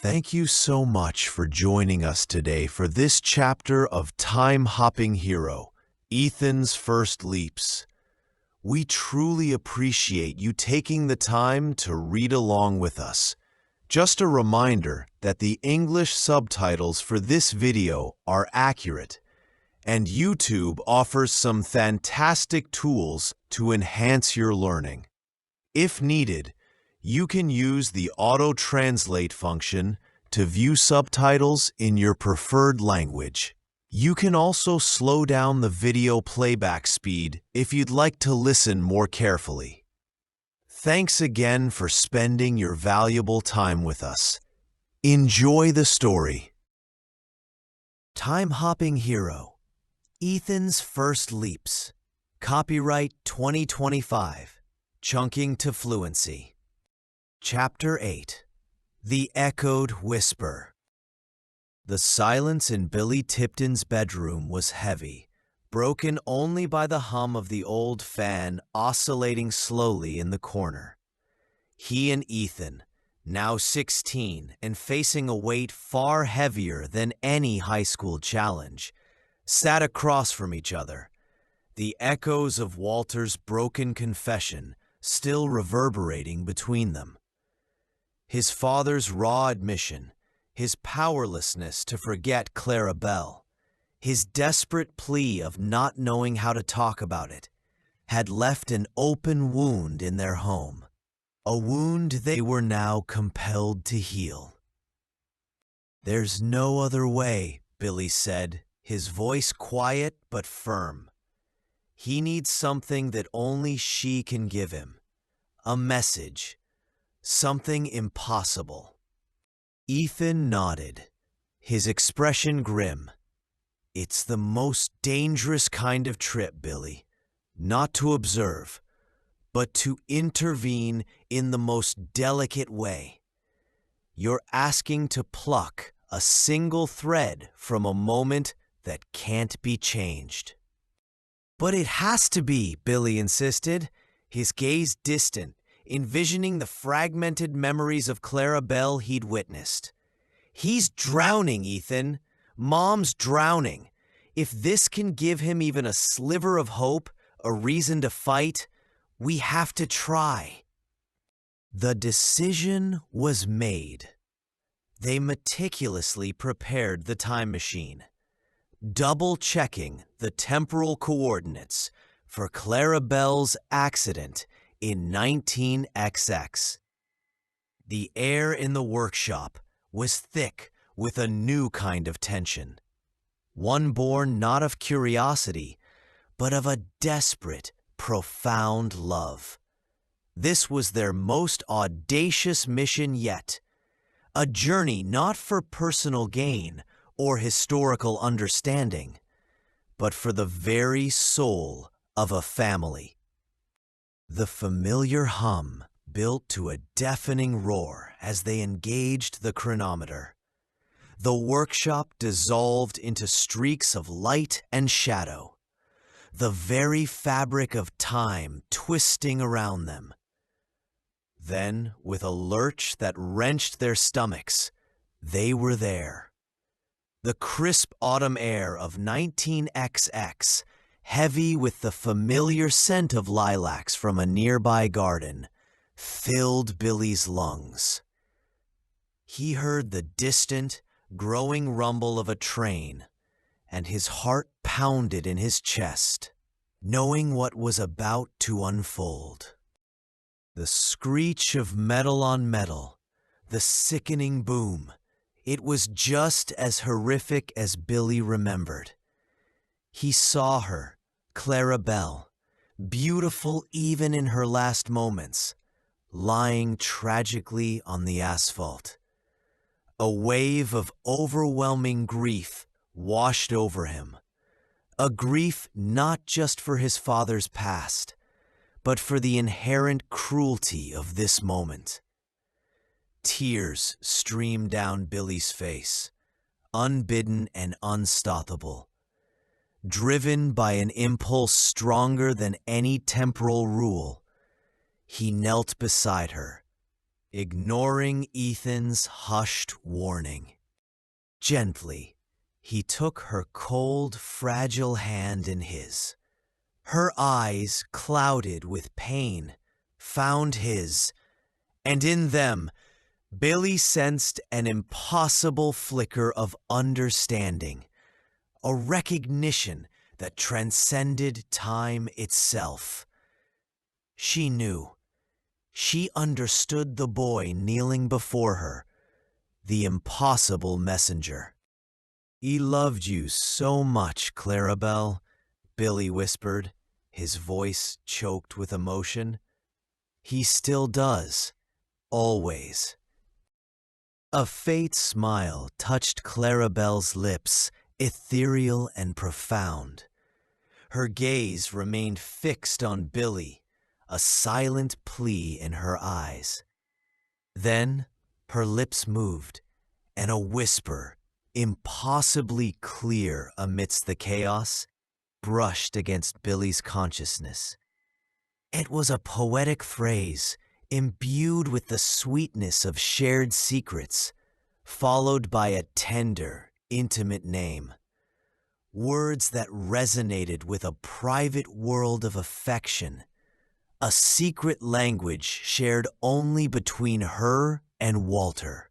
Thank you so much for joining us today for this chapter of Time-Hopping Hero, Ethan's First Leaps. We truly appreciate you taking the time to read along with us. Just a reminder that the English subtitles for this video are accurate, and YouTube offers some fantastic tools to enhance your learning. If needed, you can use the auto-translate function to view subtitles in your preferred language. You can also slow down the video playback speed if you'd like to listen more carefully. Thanks again for spending your valuable time with us. Enjoy the story. Time-Hopping Hero, Ethan's First Leaps. Copyright 2025. Chunking to Fluency. Chapter 8. The Echoed Whisper. The silence in Billy Tipton's bedroom was heavy, broken only by the hum of the old fan oscillating slowly in the corner. He and Ethan, now 16 and facing a weight far heavier than any high school challenge, sat across from each other, the echoes of Walter's broken confession still reverberating between them. His father's raw admission, his powerlessness to forget Clara Bell, his desperate plea of not knowing how to talk about it, had left an open wound in their home, a wound they were now compelled to heal. "There's no other way," Billy said, his voice quiet but firm. "He needs something that only she can give him, a message, something impossible." Ethan nodded, his expression grim. "It's the most dangerous kind of trip, Billy. Not to observe, but to intervene in the most delicate way. You're asking to pluck a single thread from a moment that can't be changed." "But it has to be," Billy insisted, his gaze distant, envisioning the fragmented memories of Clara Bell he'd witnessed. "He's drowning, Ethan. Mom's drowning. If this can give him even a sliver of hope, a reason to fight, we have to try." The decision was made. They meticulously prepared the time machine, double-checking the temporal coordinates for Clara Bell's accident in 19XX. The air in the workshop was thick with a new kind of tension, one born not of curiosity, but of a desperate, profound love. This was their most audacious mission yet, a journey not for personal gain or historical understanding, but for the very soul of a family. The familiar hum built to a deafening roar as they engaged the chronometer. The workshop dissolved into streaks of light and shadow, the very fabric of time twisting around them. Then, with a lurch that wrenched their stomachs, they were there. The crisp autumn air of 19XX, heavy with the familiar scent of lilacs from a nearby garden, filled Billy's lungs. He heard the distant, growing rumble of a train, and his heart pounded in his chest, knowing what was about to unfold. The screech of metal on metal, the sickening boom, it was just as horrific as Billy remembered. He saw her, Clara Bell, beautiful even in her last moments, lying tragically on the asphalt. A wave of overwhelming grief washed over him, a grief not just for his father's past, but for the inherent cruelty of this moment. Tears streamed down Billy's face, unbidden and unstoppable. Driven by an impulse stronger than any temporal rule, he knelt beside her, ignoring Ethan's hushed warning. Gently, he took her cold, fragile hand in his. Her eyes, clouded with pain, found his, and in them, Billy sensed an impossible flicker of understanding, a recognition that transcended time itself. She knew. She understood the boy kneeling before her, the impossible messenger. "He loved you so much, Clarabelle," Billy whispered, his voice choked with emotion. "He still does, always." A faint smile touched Clarabelle's lips, ethereal and profound. Her gaze remained fixed on Billy, a silent plea in her eyes. Then her lips moved, and a whisper, impossibly clear amidst the chaos, brushed against Billy's consciousness. It was a poetic phrase, imbued with the sweetness of shared secrets, followed by a tender, intimate name. Words that resonated with a private world of affection, a secret language shared only between her and Walter.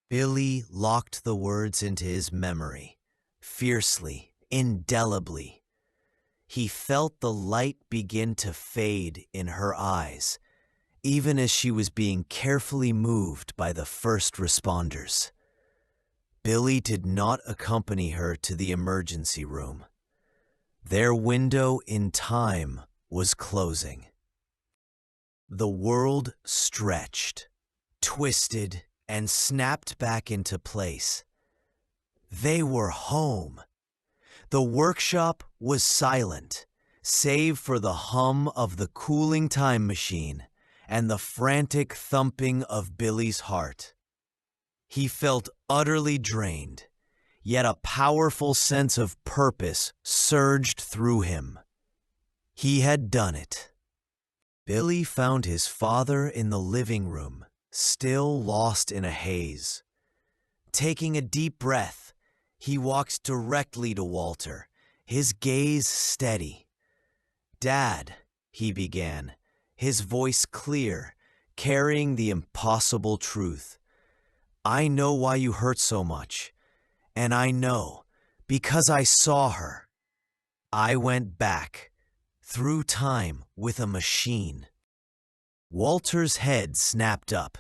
Billy locked the words into his memory, fiercely, indelibly. He felt the light begin to fade in her eyes, even as she was being carefully moved by the first responders. Billy did not accompany her to the emergency room. Their window in time was closing. The world stretched, twisted, and snapped back into place. They were home. The workshop was silent, save for the hum of the cooling time machine and the frantic thumping of Billy's heart. He felt utterly drained, yet a powerful sense of purpose surged through him. He had done it. Billy found his father in the living room, still lost in a haze. Taking a deep breath, he walked directly to Walter, his gaze steady. "Dad," he began, his voice clear, carrying the impossible truth. "I know why you hurt so much, and I know, because I saw her. I went back, through time with a machine." Walter's head snapped up.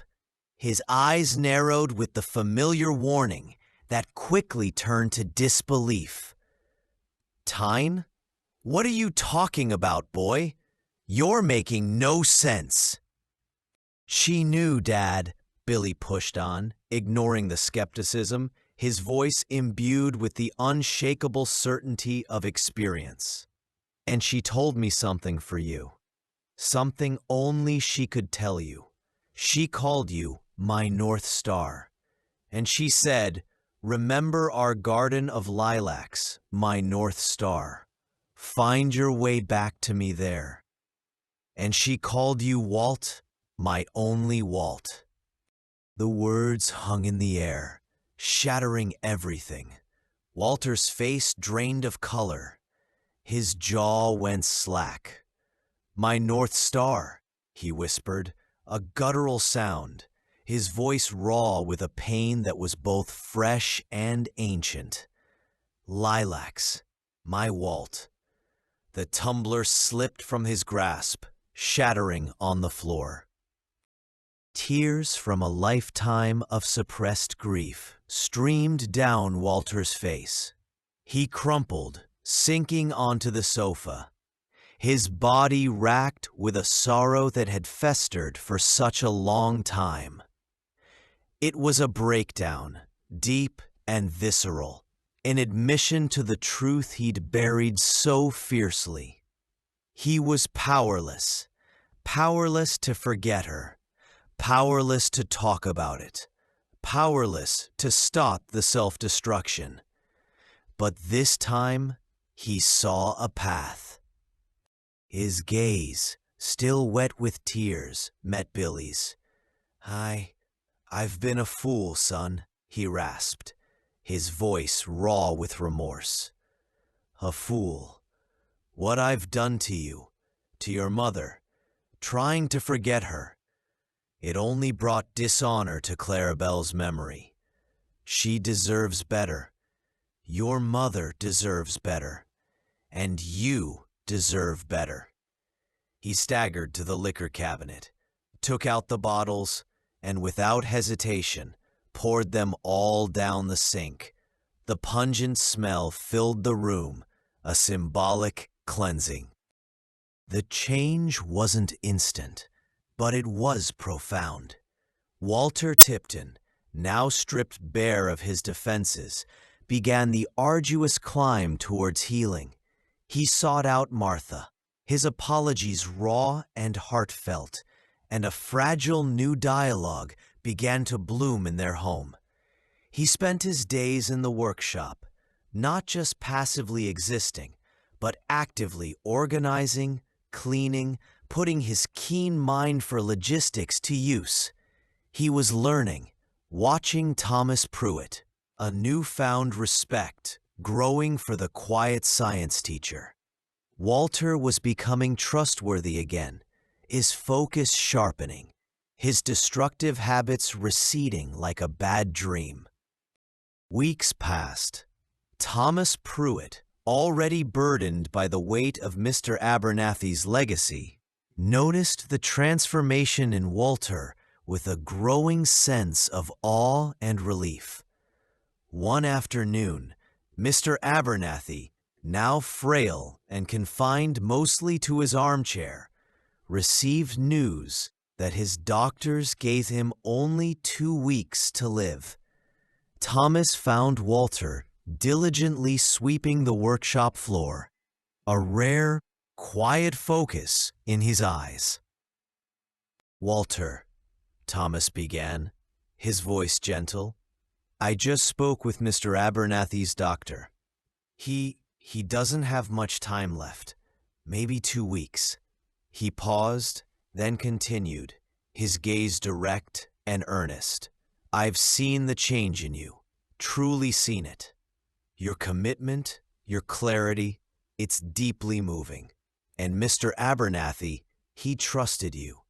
His eyes narrowed with the familiar warning that quickly turned to disbelief. "Time? What are you talking about, boy? You're making no sense." "She knew, Dad," Billy pushed on, ignoring the skepticism, his voice imbued with the unshakable certainty of experience. "And she told me something for you. Something only she could tell you. She called you my North Star. And she said, 'Remember our garden of lilacs, my North Star. Find your way back to me there.' And she called you Walt, my only Walt." The words hung in the air, shattering everything. Walter's face drained of color. His jaw went slack. "My North Star," he whispered, a guttural sound, his voice raw with a pain that was both fresh and ancient. "Lilacs, my Walt." The tumbler slipped from his grasp, shattering on the floor. Tears from a lifetime of suppressed grief streamed down Walter's face. He crumpled, sinking onto the sofa, his body racked with a sorrow that had festered for such a long time. It was a breakdown, deep and visceral, an admission to the truth he'd buried so fiercely. He was powerless, powerless to forget her, powerless to talk about it, powerless to stop the self-destruction. But this time, he saw a path. His gaze, still wet with tears, met Billy's. I've been a fool, son, he rasped, his voice raw with remorse. A fool. What I've done to you, to your mother, trying to forget her. It only brought dishonor to Clarabelle's memory. She deserves better. Your mother deserves better. And you deserve better. He staggered to the liquor cabinet, took out the bottles, and without hesitation, poured them all down the sink. The pungent smell filled the room, a symbolic cleansing. The change wasn't instant, but it was profound. Walter Tipton, now stripped bare of his defenses, began the arduous climb towards healing. He sought out Martha, his apologies raw and heartfelt, and a fragile new dialogue began to bloom in their home. He spent his days in the workshop, not just passively existing, but actively organizing, cleaning, putting his keen mind for logistics to use. He was learning, watching Thomas Pruitt, a newfound respect growing for the quiet science teacher. Walter was becoming trustworthy again, his focus sharpening, his destructive habits receding like a bad dream. Weeks passed. Thomas Pruitt, already burdened by the weight of Mr. Abernathy's legacy, noticed the transformation in Walter with a growing sense of awe and relief. One afternoon, Mr. Abernathy, now frail and confined mostly to his armchair, received news that his doctors gave him only 2 weeks to live. Thomas found Walter diligently sweeping the workshop floor, a rare, quiet focus in his eyes. "Walter," Thomas began, his voice gentle, "I just spoke with Mr. Abernathy's doctor. He doesn't have much time left, maybe 2 weeks." He paused, then continued, his gaze direct and earnest. "I've seen the change in you, truly seen it. Your commitment, your clarity, it's deeply moving. And Mr. Abernathy, he trusted you.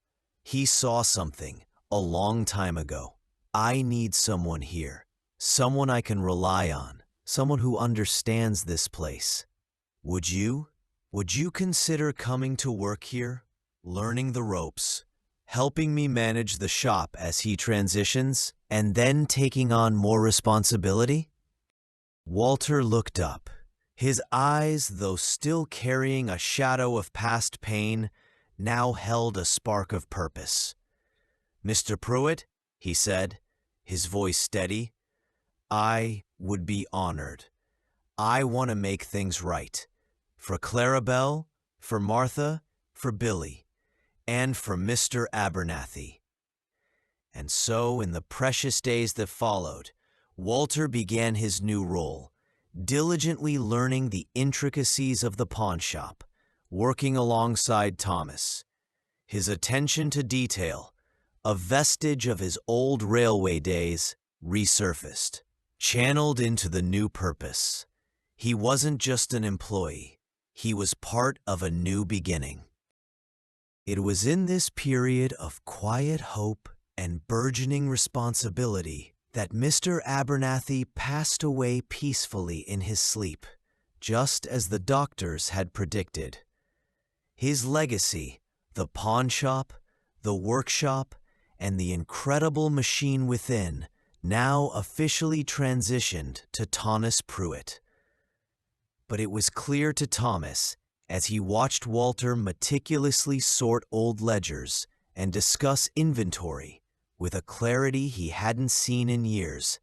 He saw something a long time ago. I need someone here, someone I can rely on, someone who understands this place. Would you consider coming to work here, learning the ropes, helping me manage the shop as he transitions, and then taking on more responsibility?" Walter looked up. His eyes, though still carrying a shadow of past pain, now held a spark of purpose. "Mr. Pruitt," he said, his voice steady, "I would be honored. I want to make things right. For Clarabelle, for Martha, for Billy, and for Mr. Abernathy." And so, in the precious days that followed, Walter began his new role, diligently learning the intricacies of the pawnshop, working alongside Thomas. His attention to detail, a vestige of his old railway days, resurfaced, channeled into the new purpose. He wasn't just an employee, he was part of a new beginning. It was in this period of quiet hope and burgeoning responsibility that Mr. Abernathy passed away peacefully in his sleep, just as the doctors had predicted. His legacy, the pawnshop, the workshop, and the incredible machine within, now officially transitioned to Thomas Pruitt. But it was clear to Thomas, as he watched Walter meticulously sort old ledgers and discuss inventory with a clarity he hadn't seen in years,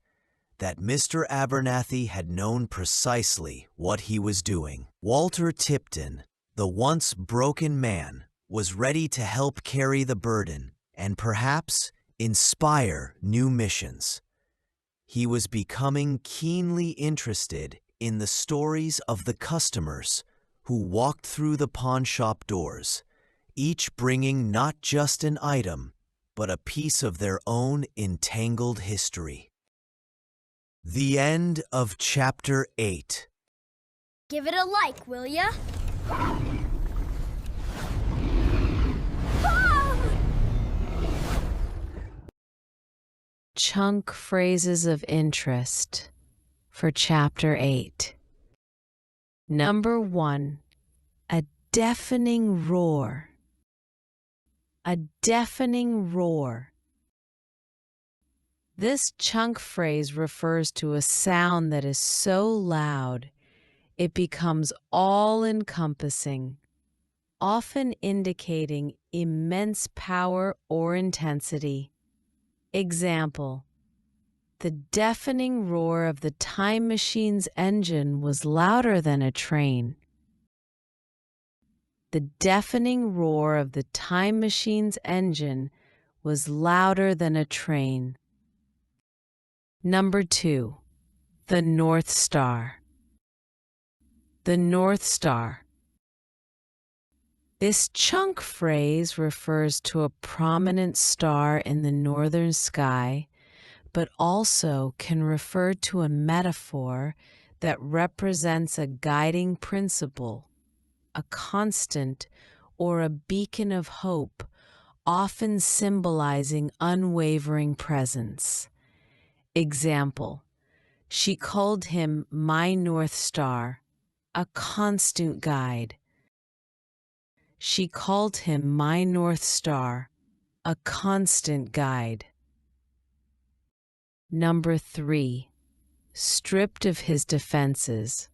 that Mr. Abernathy had known precisely what he was doing. Walter Tipton, the once broken man, was ready to help carry the burden and perhaps inspire new missions. He was becoming keenly interested in the stories of the customers who walked through the pawnshop doors, each bringing not just an item, but a piece of their own entangled history. The end of Chapter 8. Give it a like, will ya? Chunk phrases of interest for Chapter 8. Number 1. A deafening roar. A deafening roar. This chunk phrase refers to a sound that is so loud it becomes all-encompassing, often indicating immense power or intensity. Example: the deafening roar of the time machine's engine was louder than a train. The deafening roar of the time machine's engine was louder than a train. Number 2. The North Star. The North Star. This chunk phrase refers to a prominent star in the northern sky, but also can refer to a metaphor that represents a guiding principle, a constant, or a beacon of hope, often symbolizing unwavering presence. Example: she called him my North Star, a constant guide. She called him my North Star, a constant guide. Number 3. Stripped of his defenses.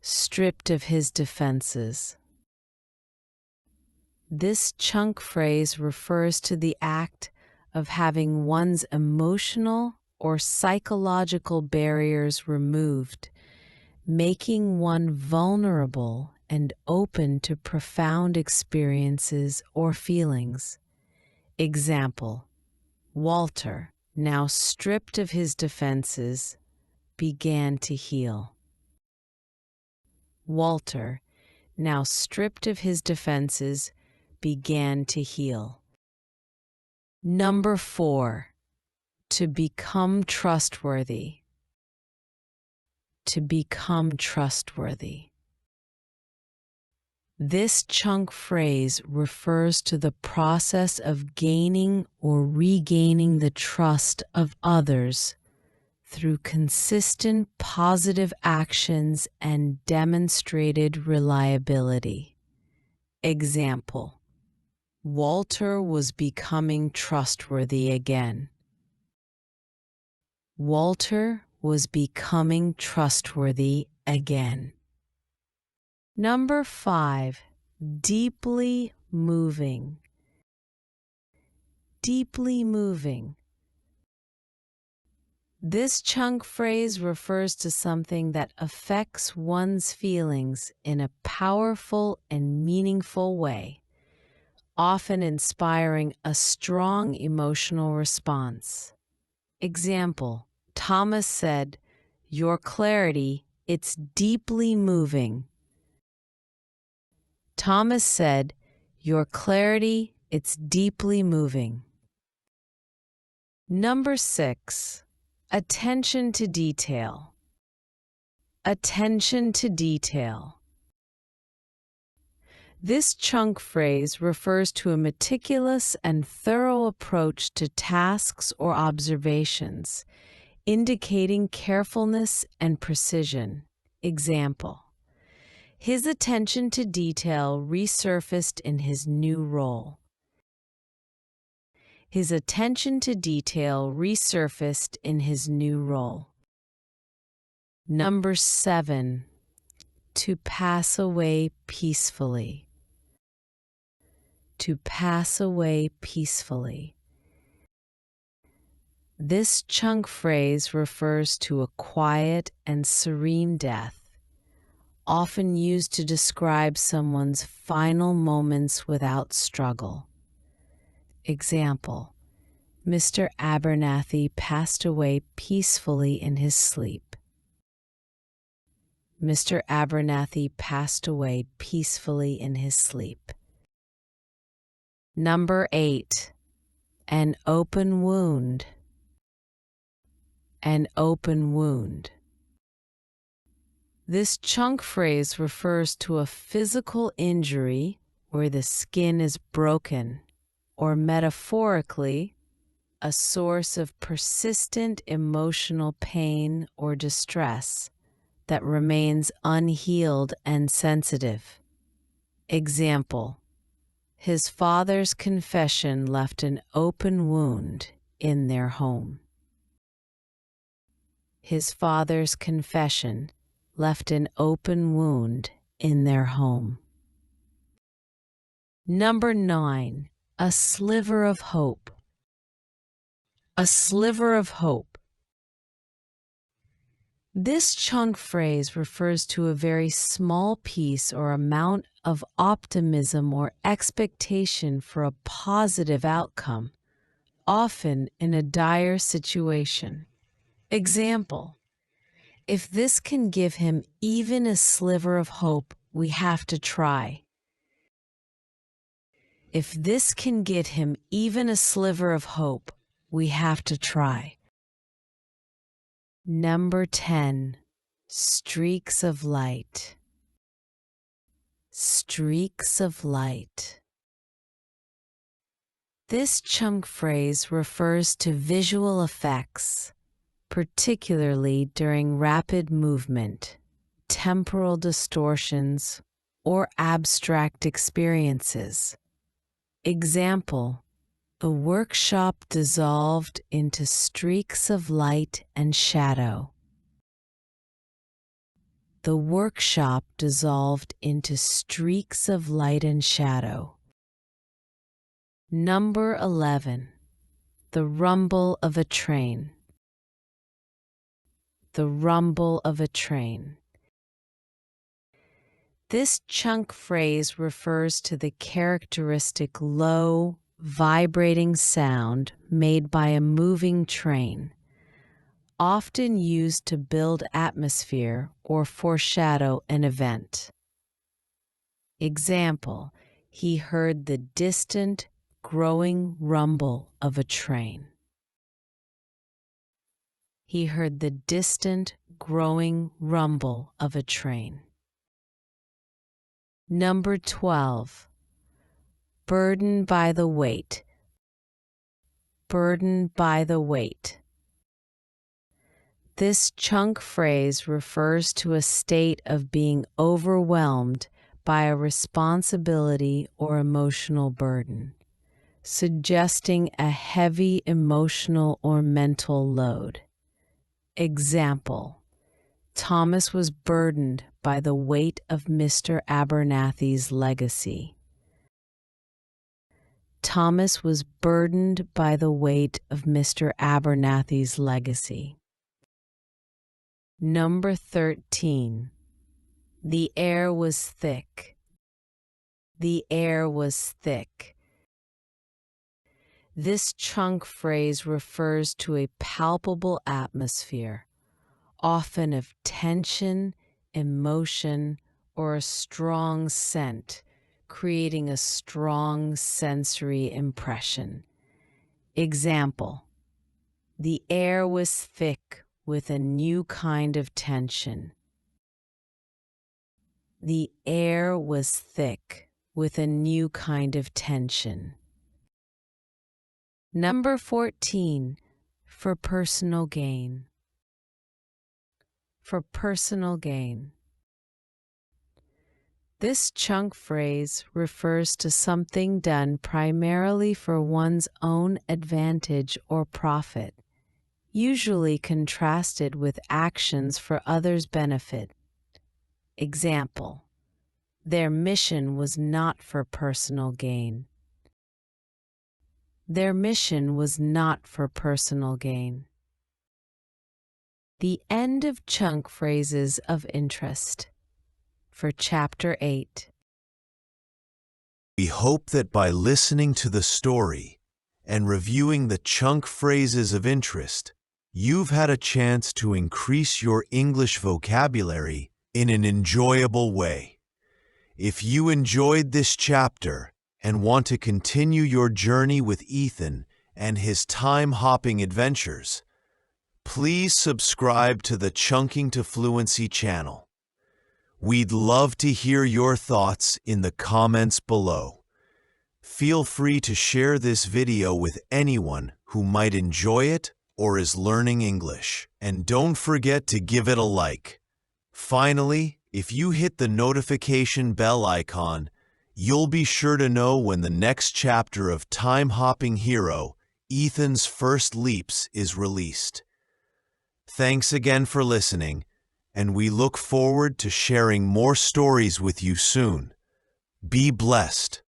Stripped of his defenses. This chunk phrase refers to the act of having one's emotional or psychological barriers removed, making one vulnerable and open to profound experiences or feelings. Example: Walter, now stripped of his defenses, began to heal. Walter, now stripped of his defenses, began to heal. Number 4. To become trustworthy. To become trustworthy. This chunk phrase refers to the process of gaining or regaining the trust of others through consistent positive actions and demonstrated reliability. Example: Walter was becoming trustworthy again. Walter was becoming trustworthy again. Number 5. Deeply moving. Deeply moving. This chunk phrase refers to something that affects one's feelings in a powerful and meaningful way, often inspiring a strong emotional response. Example: Thomas said, "Your clarity, it's deeply moving." Thomas said, "Your clarity, it's deeply moving." Number 6. Attention to detail. Attention to detail. This chunk phrase refers to a meticulous and thorough approach to tasks or observations, indicating carefulness and precision. Example: his attention to detail resurfaced in his new role. His attention to detail resurfaced in his new role. Number 7. To pass away peacefully. To pass away peacefully. This chunk phrase refers to a quiet and serene death, often used to describe someone's final moments without struggle. Example: Mr. Abernathy passed away peacefully in his sleep. Mr. Abernathy passed away peacefully in his sleep. Number 8. An open wound. An open wound. This chunk phrase refers to a physical injury where the skin is broken, or metaphorically, a source of persistent emotional pain or distress that remains unhealed and sensitive. Example: his father's confession left an open wound in their home. His father's confession left an open wound in their home. Number 9, a sliver of hope. A sliver of hope. This chunk phrase refers to a very small piece or amount of optimism or expectation for a positive outcome, often in a dire situation. Example: if this can give him even a sliver of hope, we have to try. If this can get him even a sliver of hope, we have to try. Number 10, streaks of light. Streaks of light. This chunk phrase refers to visual effects, particularly during rapid movement, temporal distortions, or abstract experiences. Example: the workshop dissolved into streaks of light and shadow. The workshop dissolved into streaks of light and shadow. Number 11, the rumble of a train. The rumble of a train. This chunk phrase refers to the characteristic low, vibrating sound made by a moving train, often used to build atmosphere or foreshadow an event. Example: he heard the distant, growing rumble of a train. He heard the distant, growing rumble of a train. Number 12, burdened by the weight. Burdened by the weight. This chunk phrase refers to a state of being overwhelmed by a responsibility or emotional burden, suggesting a heavy emotional or mental load. Example: Thomas was burdened by the weight of Mr. Abernathy's legacy. Thomas was burdened by the weight of Mr. Abernathy's legacy. Number 13, the air was thick. The air was thick. This chunk phrase refers to a palpable atmosphere, often of tension, emotion, or a strong scent, creating a strong sensory impression. Example: the air was thick with a new kind of tension. The air was thick with a new kind of tension. Number 14, for personal gain. For personal gain. This chunk phrase refers to something done primarily for one's own advantage or profit, usually contrasted with actions for others' benefit. Example: their mission was not for personal gain. Their mission was not for personal gain. The end of chunk phrases of interest for Chapter 8. We hope that by listening to the story and reviewing the chunk phrases of interest, you've had a chance to increase your English vocabulary in an enjoyable way. If you enjoyed this chapter and want to continue your journey with Ethan and his time-hopping adventures. Please subscribe to the Chunking to Fluency channel. We'd love to hear your thoughts in the comments below. Feel free to share this video with anyone who might enjoy it or is learning English. And don't forget to give it a like. Finally, if you hit the notification bell icon, you'll be sure to know when the next chapter of time-hopping hero, Ethan's First Leaps, is released. Thanks again for listening, and we look forward to sharing more stories with you soon. Be blessed.